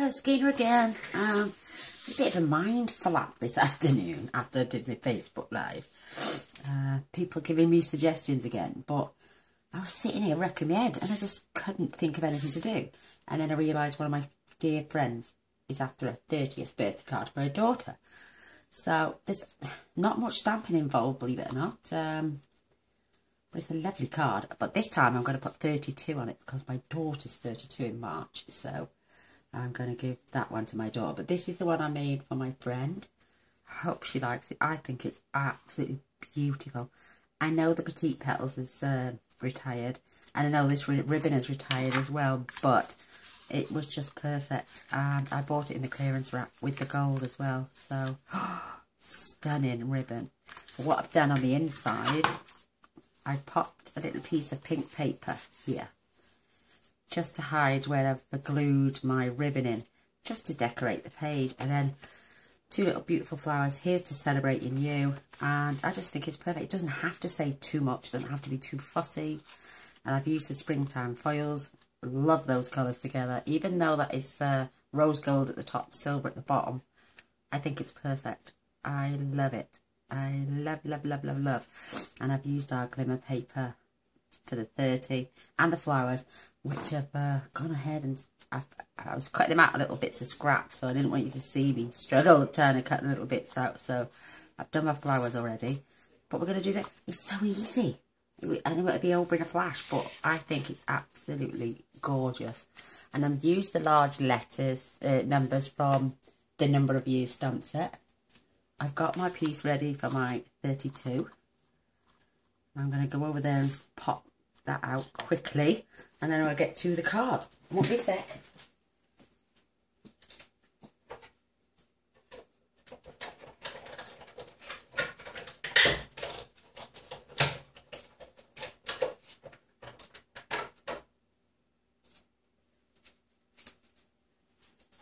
Skeeter again. A bit of a mind flap this afternoon after I did the Facebook Live. People giving me suggestions again, but I was sitting here wrecking my head and I just couldn't think of anything to do. And then I realised one of my dear friends is after a 30th birthday card for her daughter. So there's not much stamping involved, believe it or not. But it's a lovely card. But this time I'm going to put 32 on it because my daughter's 32 in March. So I'm going to give that one to my daughter. But this is the one I made for my friend. I hope she likes it. I think it's absolutely beautiful. I know the Petite Petals is retired. And I know this ribbon is retired as well. But it was just perfect. And I bought it in the clearance rack with the gold as well. So, stunning ribbon. What I've done on the inside, I popped a little piece of pink paper here. Just to hide where I've glued my ribbon in. Just to decorate the page. And then 2 little beautiful flowers. Here's to celebrating you. And I just think it's perfect. It doesn't have to say too much. It doesn't have to be too fussy. And I've used the springtime foils. Love those colours together. Even though that is rose gold at the top, silver at the bottom. I think it's perfect. I love it. I love, love, love, love, love. And I've used our glimmer paper for the 30 and the flowers, which I've gone ahead and I was cutting them out of little bits of scrap, so I didn't want you to see me struggle trying to cut the little bits out. So I've done my flowers already, but we're going to do that. It's so easy. I know it'll be over in a flash, but I think it's absolutely gorgeous. And I've used the large letters, numbers from the number of years stamp set. I've got my piece ready for my 32. I'm going to go over there and pop that out quickly, and then I'll get to the card. Won't be a sec.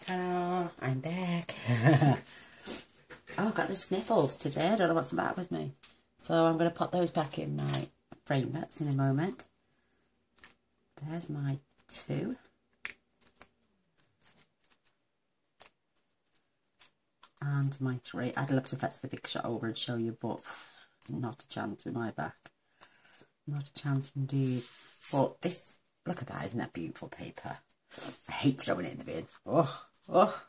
Ta-da! I'm back. Oh, I've got the sniffles today. I don't know what's the matter with me. So I'm going to put those back in my framelits in a moment. There's my 2. And my 3. I'd love to fetch the big shot over and show you, but not a chance with my back. Not a chance indeed. But this, look at that, isn't that beautiful paper? I hate throwing it in the bin. Oh, oh.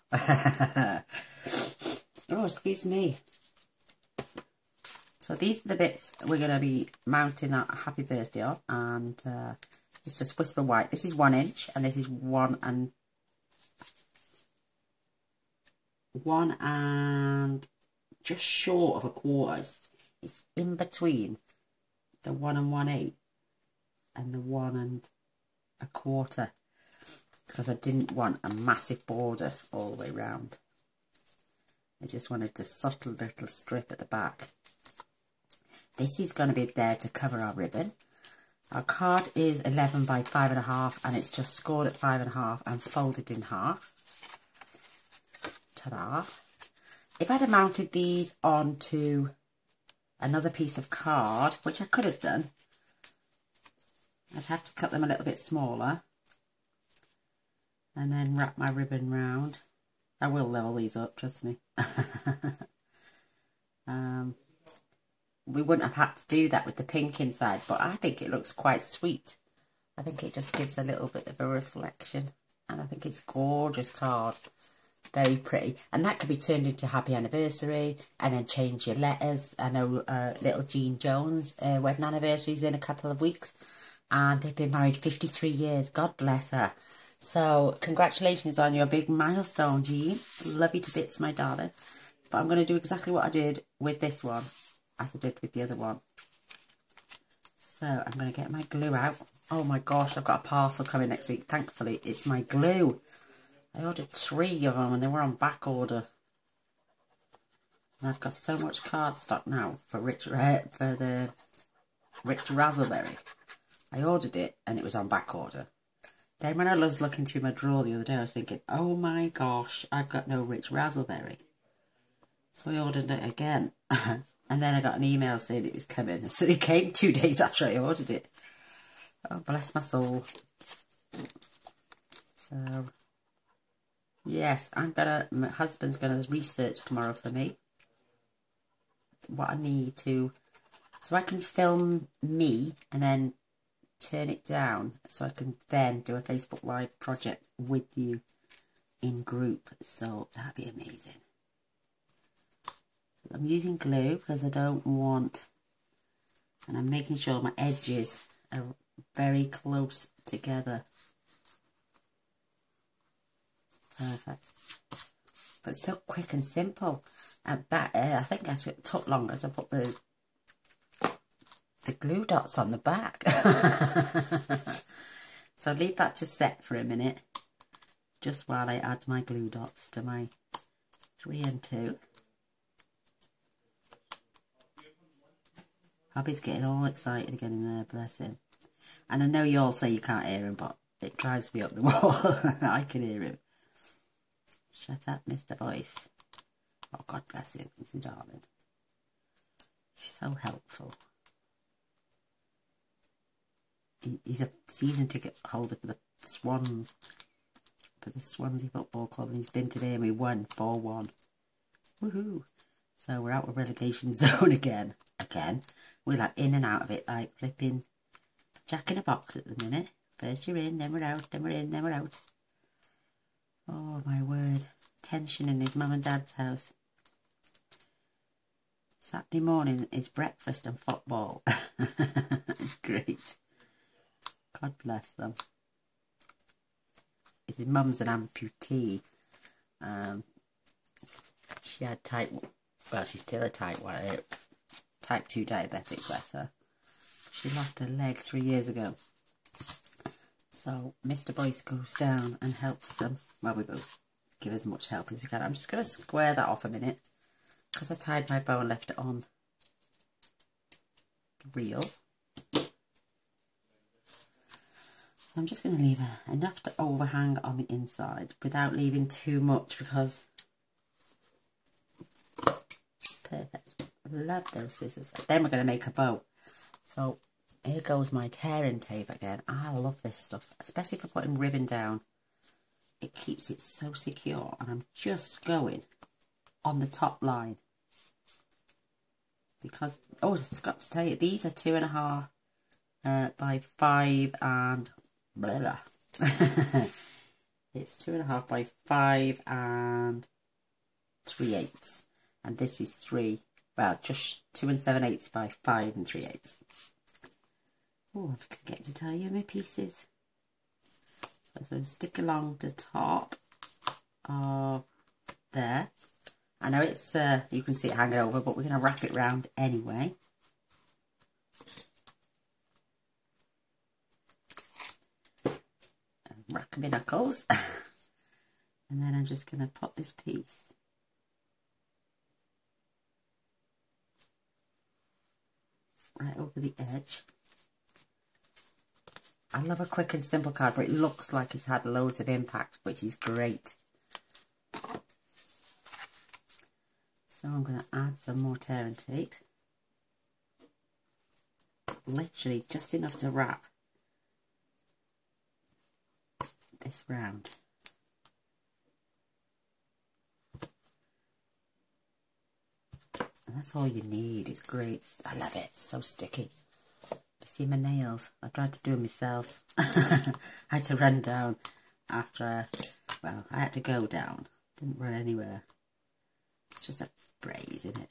Oh, excuse me. So these are the bits we're going to be mounting that happy birthday on. And it's just Whisper White. This is 1 inch and this is 1 and just short of a quarter. It's in between the 1 1/8 and the 1 1/4, because I didn't want a massive border all the way round. I just wanted a subtle little strip at the back. This is going to be there to cover our ribbon. Our card is 11 by 5.5 and it's just scored at 5.5 and folded in half. Ta-da! If I'd have mounted these onto another piece of card, which I could have done, I'd have to cut them a little bit smaller and then wrap my ribbon round. I will level these up, trust me. We wouldn't have had to do that with the pink inside, but I think it looks quite sweet. I think it just gives a little bit of a reflection, and I think it's a gorgeous card. Very pretty. And that could be turned into happy anniversary and then change your letters. I know little Jean Jones' wedding anniversary is in a couple of weeks, and they've been married 53 years. God bless her. So congratulations on your big milestone, Jean. Love you to bits, my darling. But I'm going to do exactly what I did with this one as I did with the other one. So I'm going to get my glue out. Oh my gosh, I've got a parcel coming next week. Thankfully, it's my glue. I ordered 3 of them and they were on back order. And I've got so much card stock now for the Rich Razzleberry. I ordered it and it was on back order. Then when I was looking through my drawer the other day, I was thinking, oh my gosh, I've got no Rich Razzleberry. So I ordered it again. And then I got an email saying it was coming. So it came 2 days after I ordered it. Oh, bless my soul. So, Yes, my husband's gonna research tomorrow for me what I need to, so I can film me and then turn it down so I can then do a Facebook Live project with you in group. So that'd be amazing. So I'm using glue because I don't want, and I'm making sure my edges are very close together. Perfect. But it's so quick and simple. And I think actually it took longer to put the glue dots on the back. So I'll leave that to set for a minute, just while I add my glue dots to my 3 and 2. Hubby's getting all excited again in there, bless him. And I know you all say you can't hear him, but it drives me up the wall. I can hear him. Shut up, Mr. Voice. Oh, God bless him. He's a darling. He's so helpful. He's a season ticket holder for the Swans. For the Swansea Football Club. And he's been today and we won 4-1. Woohoo. So we're out of relegation zone again. We're like in and out of it, like flipping Jack in a box at the minute. First you're in, then we're out, then we're in, then we're out. Oh my word. Tension in his mum and dad's house. Saturday morning is breakfast and football. It's great. God bless them. His mum's an amputee. She had she's still a type 2 diabetic, bless her. She lost her leg 3 years ago. So Mr. Boyce goes down and helps them. Well, we both give as much help as we can. I'm just going to square that off a minute because I tied my bow and left it on the reel. So I'm just going to leave enough to overhang on the inside without leaving too much because perfect. I love those scissors. Then we're going to make a bow. So here goes my tearing tape again. I love this stuff, especially for putting ribbon down. It keeps it so secure, and I'm just going on the top line because, oh, I forgot to tell you, these are 2.5 by 5 and blah blah. It's 2.5 by 5 and 3/8, and this is 3. Well, just 2 7/8 by 5 and 3/8. Oh, I forget to tell you my pieces. So stick along the top of there. I know it's, you can see it hanging over, but we're going to wrap it round anyway. And rack my knuckles. And then I'm just going to put this piece right over the edge. I love a quick and simple card, but it looks like it's had loads of impact, which is great. So I'm going to add some more tearing tape. Literally just enough to wrap this round. And that's all you need. It's great. I love it. It's so sticky. See my nails. I tried to do them myself. I had to run down after, well, I had to go down. Didn't run anywhere. It's just a braze, isn't it?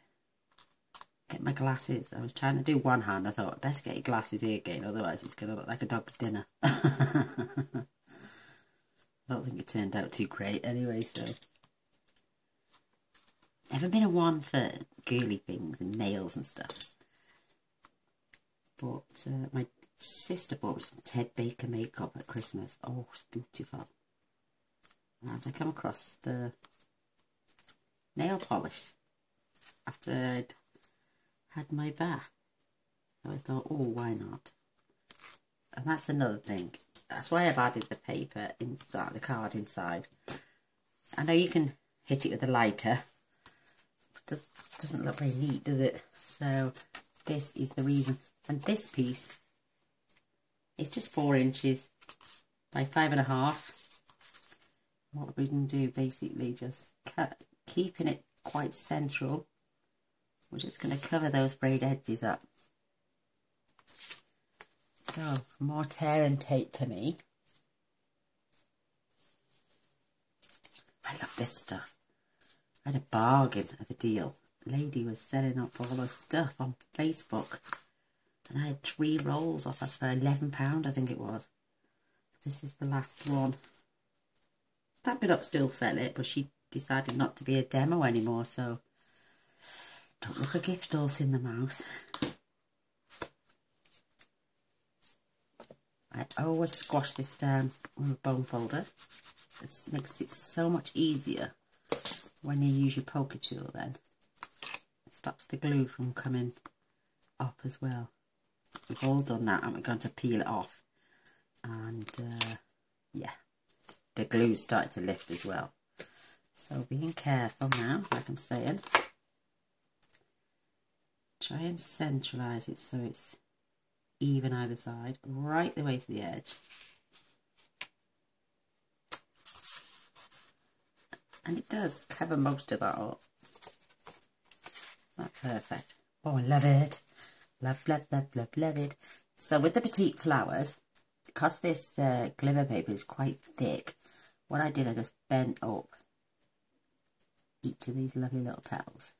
Get my glasses. I was trying to do one hand. I thought, best get your glasses here again, otherwise it's going to look like a dog's dinner. I don't think it turned out too great anyway, so. Never been a one for girly things and nails and stuff. But my sister bought me some Ted Baker makeup at Christmas. Oh, it's beautiful. And I come across the nail polish after I'd had my bath. So I thought, oh, why not? And that's another thing. That's why I've added the paper inside, the card inside. I know you can hit it with a lighter. But it doesn't look very neat, does it? So this is the reason. And this piece is just 4 inches by 5.5. what we can do, basically just keeping it quite central. We're just going to cover those frayed edges up. So, more tear and tape for me. I love this stuff. I had a bargain of a deal. A lady was selling up all her stuff on Facebook. And I had 3 rolls off her for £11, I think it was. This is the last one. Stampin' Up still sell it, but she decided not to be a demo anymore, so don't look a gift horse in the mouth. I always squash this down with a bone folder. This makes it so much easier when you use your poker tool then. It stops the glue from coming up as well. We've all done that and we're going to peel it off. And yeah, the glue's started to lift as well. So being careful now, like I'm saying. Try and centralise it so it's even either side, right the way to the edge. And it does cover most of that up. That's perfect. Oh, I love it. Love, love, love, love, love it. So with the petite flowers, because this glimmer paper is quite thick, what I did, I just bent up each of these lovely little petals.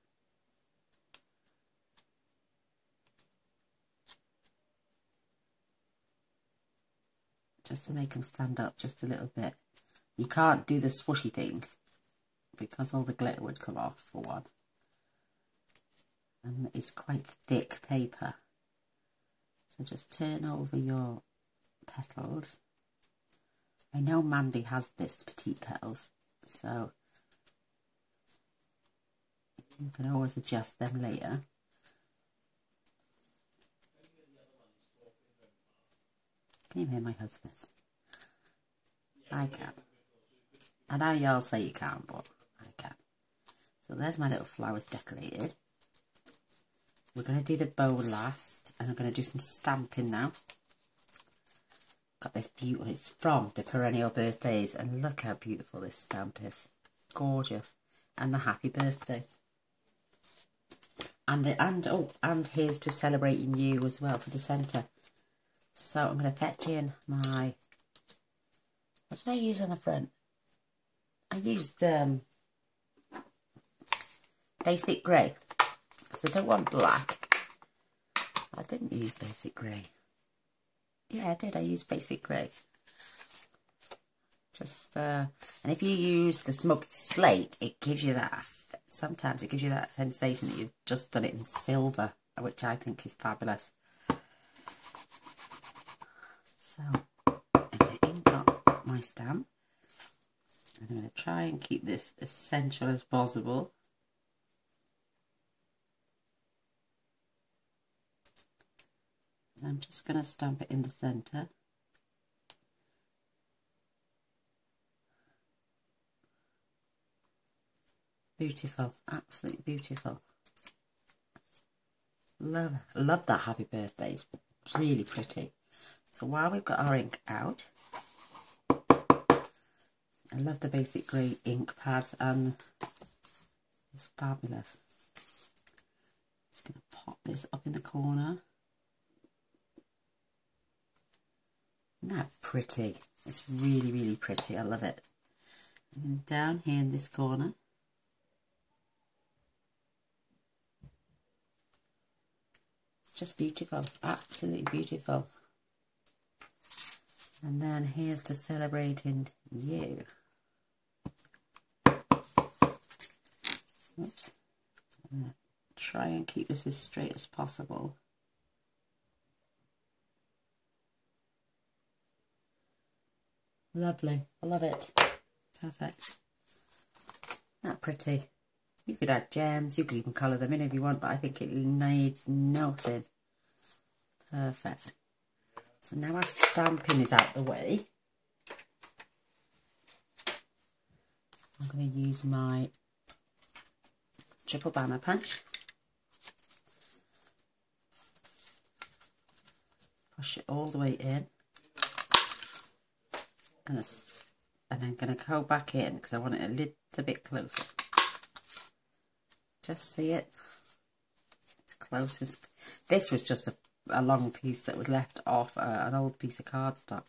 Just to make them stand up just a little bit. You can't do the swooshy thing because all the glitter would come off, for one. And it's quite thick paper. So just turn over your petals. I know Mandy has this petite petals, so you can always adjust them later. Can you hear my husband? I can. I know y'all say you can't, but I can. So there's my little flowers decorated. We're going to do the bow last, and I'm going to do some stamping now. Got this beautiful, it's from the Perennial Birthdays, and look how beautiful this stamp is. Gorgeous. And the happy birthday. And here's to celebrating you as well for the centre. So I'm going to fetch in my, what did I use on the front? I used basic grey, because I don't want black. I didn't use basic grey. Yeah, I did. I used basic grey. Just, and if you use the smoky slate, it gives you that, sometimes it gives you that sensation that you've just done it in silver, which I think is fabulous. So, I've inked up my stamp. I'm going to try and keep this as central as possible. And I'm just going to stamp it in the centre. Beautiful, absolutely beautiful. Love that happy birthday. It's really pretty. So while we've got our ink out, I love the basic grey ink pads, and it's fabulous. Just going to pop this up in the corner. Isn't that pretty? It's really, really pretty. I love it. And down here in this corner, just beautiful, absolutely beautiful. And then here's to celebrating you. Oops. I'm going to try and keep this as straight as possible. Lovely, I love it. Perfect. Isn't that pretty? You could add gems, you could even colour them in if you want, but I think it needs nothing. Perfect. So now our stamping is out the way. I'm going to use my triple banner punch. Push it all the way in. And And I'm going to go back in because I want it a little bit closer. Just see it as close as... This was just a long piece that was left off an old piece of cardstock.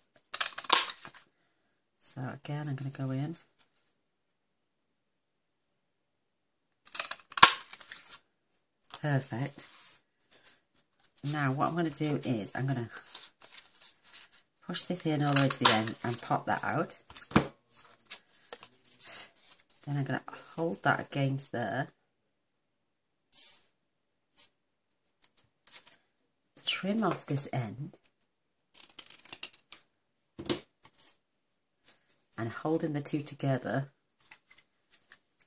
So again, I'm going to go in. Perfect. Now what I'm going to do is I'm going to push this in all the way to the end and pop that out. Then I'm going to hold that against there. Trim off this end. And holding the two together,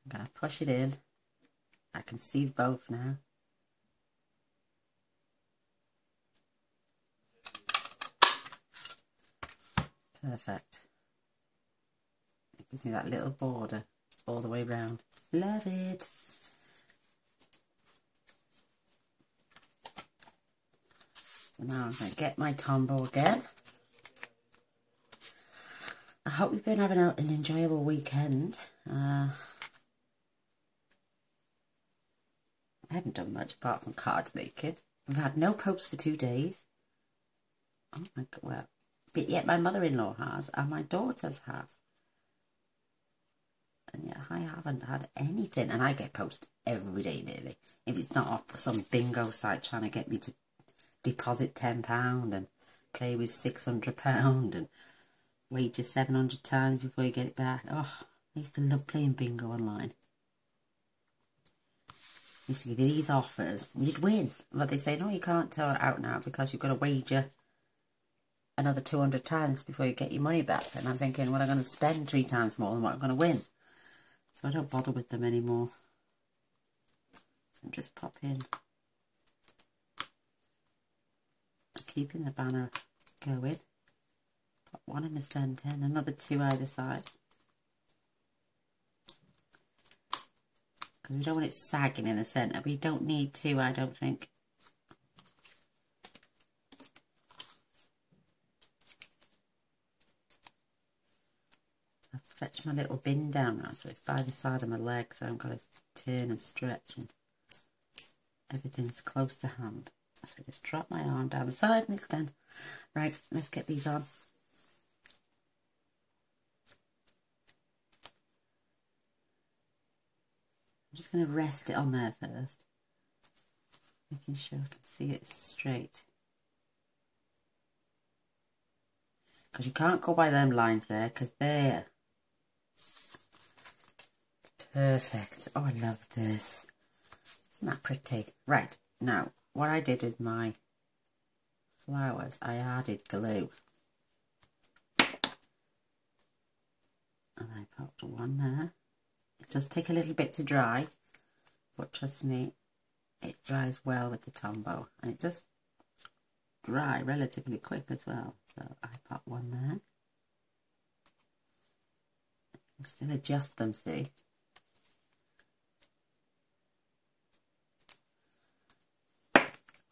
I'm going to push it in. I can see both now. Perfect. It gives me that little border all the way round. Love it. So now I'm going to get my Tombow again. I hope you've been having an enjoyable weekend. I haven't done much apart from card making. I've had no posts for 2 days. Oh my god, well, but yet my mother-in-law has and my daughters have. And yet I haven't had anything, and I get posts every day nearly. If it's not off some bingo site trying to get me to deposit £10 and play with £600 and wager 700 times before you get it back. Oh, I used to love playing bingo online. I used to give you these offers, and you'd win. But they say, no, you can't tell it out now because you've got to wager another 200 times before you get your money back. And I'm thinking, well, I'm going to spend 3 times more than what I'm going to win. So I don't bother with them anymore. So I'm just popping, keeping the banner going. Pop 1 in the centre and another 2 either side. Because we don't want it sagging in the centre. We don't need to, I don't think. I've fetched my little bin down now, so it's by the side of my leg, so I've got to turn and stretch and everything's close to hand. So I just drop my arm down the side and it's done. Right, let's get these on. I'm just going to rest it on there first, making sure I can see it straight. Because you can't go by them lines there, because they're perfect. Oh, I love this. Isn't that pretty? Right, now, what I did with my flowers, I added glue. And I popped 1 there. It does take a little bit to dry, but trust me, it dries well with the Tombow. And it does dry relatively quick as well. So I pop 1 there. I can still adjust them, see?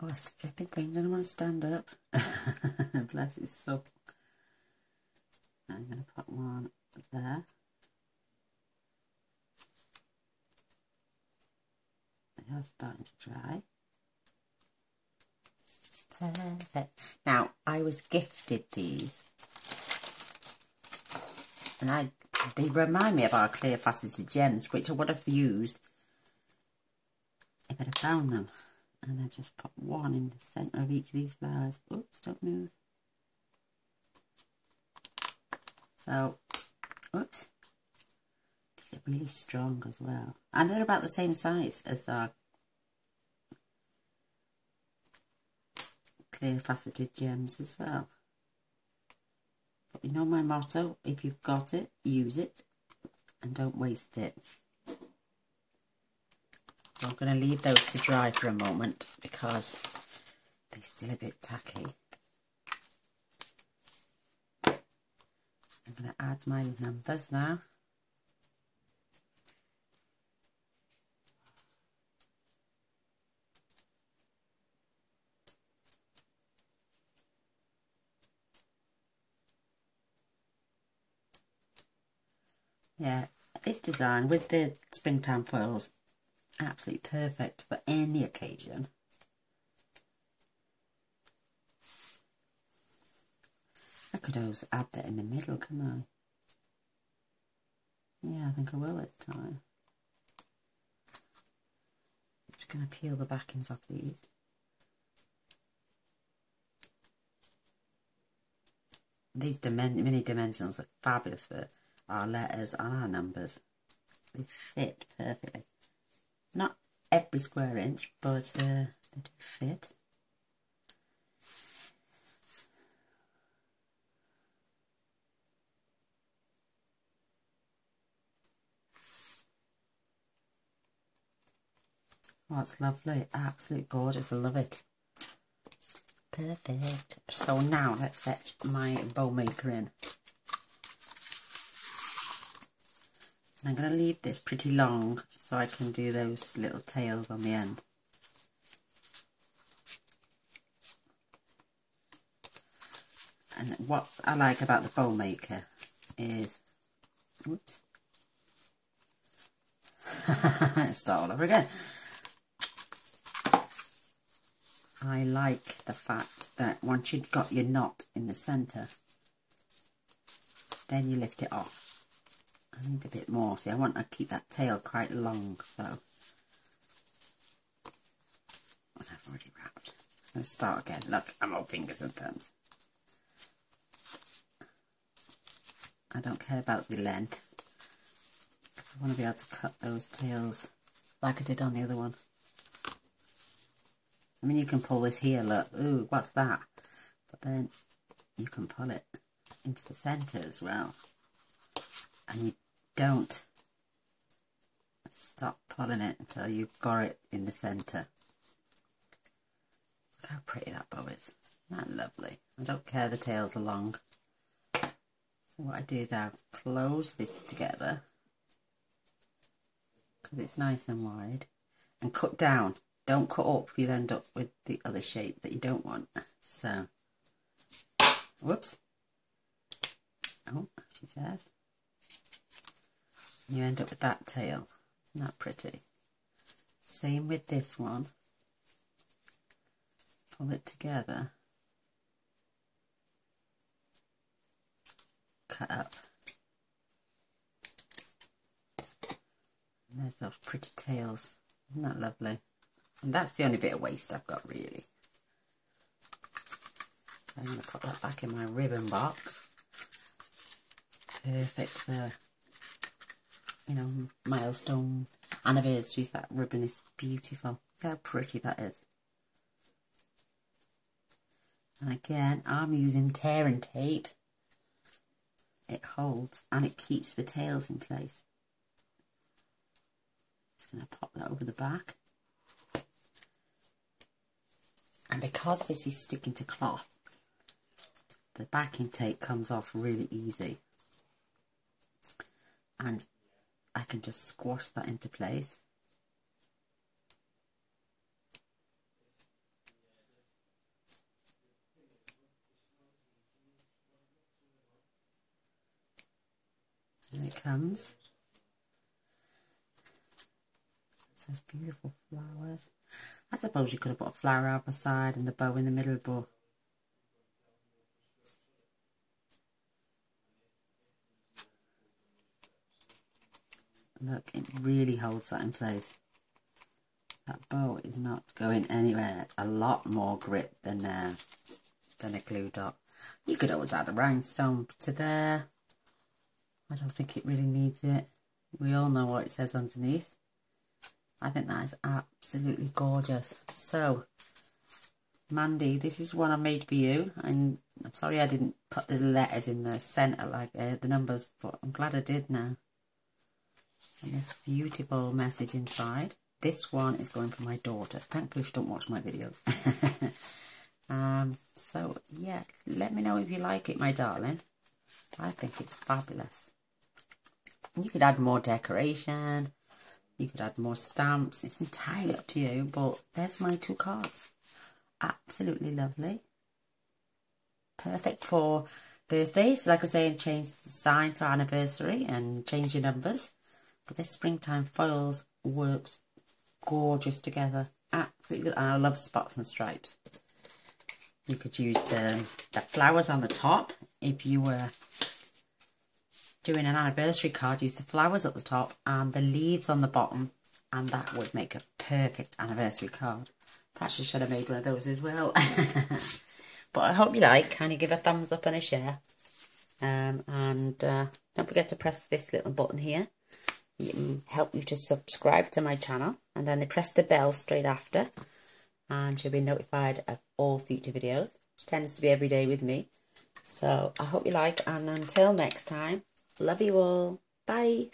Oh, this flipping thing doesn't want to stand up. Bless his soul. I'm going to put 1 there. They are starting to dry. Perfect. Now, I was gifted these. And they remind me of our clear faceted gems, which I would have used if I'd have found them. And I just put 1 in the centre of each of these flowers. Oops, don't move. So, oops. These are really strong as well. And they're about the same size as our clear faceted gems as well. But you know my motto, if you've got it, use it and don't waste it. So I'm going to leave those to dry for a moment because they're still a bit tacky. I'm going to add my numbers now. Yeah, this design with the springtime foils, absolutely perfect for any occasion. I could always add that in the middle, couldn't I? Yeah, I think I will this time. I'm just going to peel the backings off these. These mini dimensionals are fabulous for our letters and our numbers. They fit perfectly. Not every square inch, but they do fit. Oh, it's lovely. Absolutely gorgeous. I love it. Perfect. So now let's fetch my bow maker in. And I'm going to leave this pretty long so I can do those little tails on the end. And what I like about the bow maker is, whoops, start all over again. I like the fact that once you've got your knot in the centre, then you lift it off. I need a bit more. See, I want to keep that tail quite long, so I've already wrapped. Let's start again. Look, I'm all fingers and thumbs. I don't care about the length, because I want to be able to cut those tails like I did on the other one. I mean, you can pull this here, look, ooh, what's that? But then you can pull it into the centre as well. And you don't stop pulling it until you've got it in the centre. Look how pretty that bow is. Isn't that lovely? I don't care the tails are long. So what I do is I close this together, because it's nice and wide, and cut down. Don't cut up, you'll end up with the other shape that you don't want. So, whoops. Oh, she says. You end up with that tail. Isn't that pretty? Same with this one. Pull it together. Cut up. And there's those pretty tails. Isn't that lovely? And that's the only bit of waste I've got, really. So I'm going to put that back in my ribbon box. Perfect for, you know, milestone anniversaries. That ribbon is beautiful. Look how pretty that is. And again, I'm using tear and tape. It holds and it keeps the tails in place. Just going to pop that over the back. And because this is sticking to cloth, the backing tape comes off really easy. And I can just squash that into place. And it comes. It says beautiful flowers. I suppose you could have put a flower out the side and the bow in the middle, but look, it really holds that in place. That bow is not going anywhere. A lot more grip than a glue dot. You could always add a rhinestone to there. I don't think it really needs it. We all know what it says underneath. I think that is absolutely gorgeous. So, Mandy, this is one I made for you. And I'm sorry I didn't put the letters in the centre like the numbers, but I'm glad I did now. And this beautiful message inside. This one is going for my daughter. Thankfully she don't watch my videos. So, yeah, let me know if you like it, my darling. I think it's fabulous. And you could add more decoration. You could add more stamps. It's entirely up to you, but there's my 2 cards. Absolutely lovely. Perfect for birthdays, like I was saying, change the sign to anniversary and change your numbers. But this springtime foils works gorgeous together. Absolutely good. And I love spots and stripes. You could use the flowers on the top. If you were doing an anniversary card, use the flowers at the top and the leaves on the bottom, and that would make a perfect anniversary card. Perhaps I should have made one of those as well. But I hope you like. Kindly give a thumbs up and a share. And don't forget to press this little button here. It can help you to subscribe to my channel, and then press the bell straight after, and you'll be notified of all future videos, which tends to be every day with me. So I hope you like, and until next time, love you all. Bye.